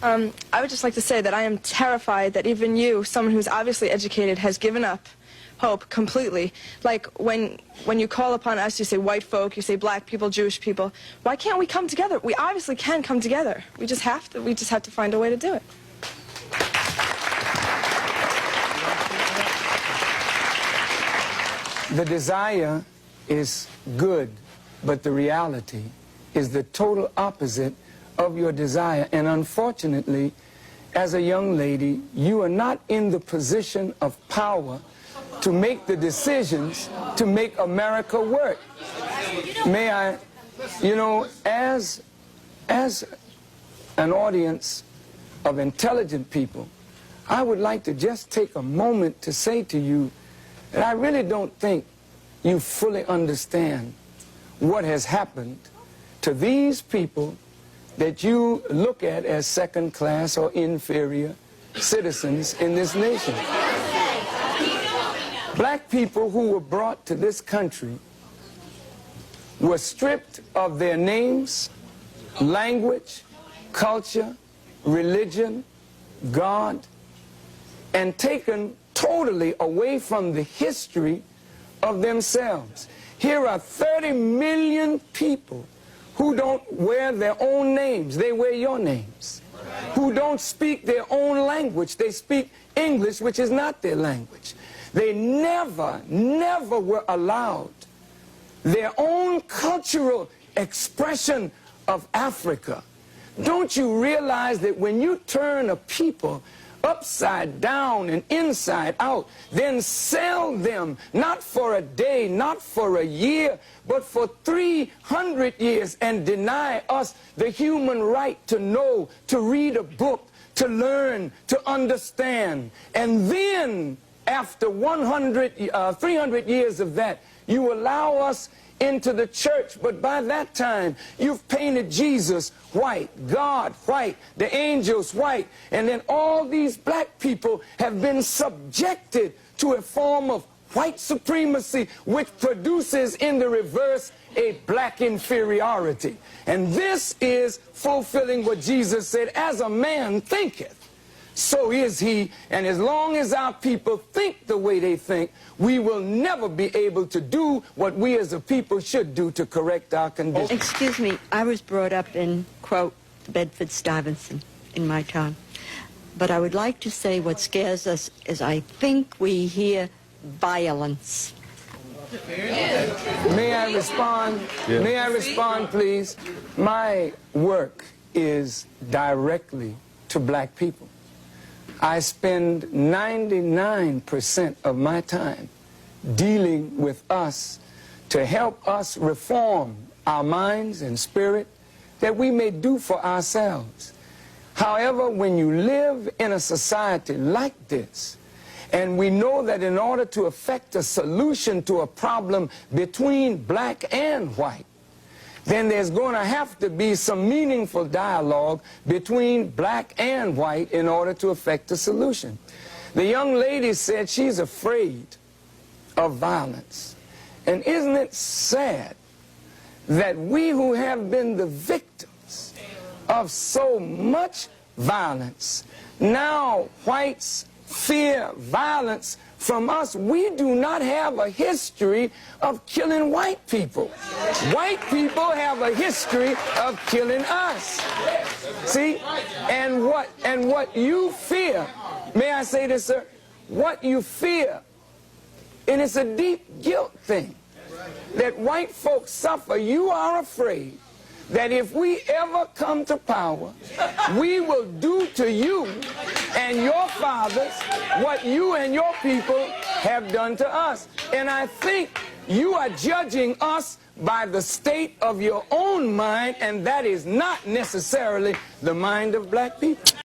I would just like to say that I am terrified that even you, someone who's obviously educated, has given up hope completely. Like when you call upon us, you say white folk, you say black people, Jewish people. Why can't we come together? We obviously can come together. We just have to find a way to do it. The desire is good, but the reality is the total opposite of your desire. And unfortunately, as a young lady, you are not in the position of power to make the decisions to make America work. May I, you know, as an audience of intelligent people, I would like to just take a moment to say to you that I really don't think you fully understand what has happened to these people that you look at as second-class or inferior citizens in this nation. Black people who were brought to this country were stripped of their names, language, culture, religion, God, and taken totally away from the history of themselves. Here are 30 million people who don't wear their own names, they wear your names. Who don't speak their own language, they speak English, which is not their language. They never were allowed their own cultural expression of Africa. Don't you realize that when you turn a people upside down and inside out, then sell them not for a day, not for a year, but for 300 years, and deny us the human right to know, to read a book, to learn, to understand. And then after 300 years of that, you allow us into the church, but by that time you've painted Jesus white, God white, the angels white, and then all these black people have been subjected to a form of white supremacy, which produces in the reverse a black inferiority. And this is fulfilling what Jesus said, as a man thinketh, so is he. And as long as our people think the way they think, we will never be able to do what we as a people should do to correct our condition. Excuse me, I was brought up in, quote, Bedford-Stuyvesant in my time. But I would like to say what scares us is I think we hear violence. May I respond? Yeah. May I respond, please? My work is directly to black people. I spend 99% of my time dealing with us to help us reform our minds and spirit that we may do for ourselves. However, when you live in a society like this, and we know that in order to effect a solution to a problem between black and white, then there's going to have to be some meaningful dialogue between black and white in order to effect a solution. The young lady said she's afraid of violence. And isn't it sad that we who have been the victims of so much violence, now whites fear violence from us? We do not have a history of killing white people. White people have a history of killing us. See? And what you fear, may I say this, sir? What you fear, and it's a deep guilt thing, that white folks suffer. You are afraid that if we ever come to power, we will do to you and your fathers what you and your people have done to us. And I think you are judging us by the state of your own mind, and that is not necessarily the mind of black people.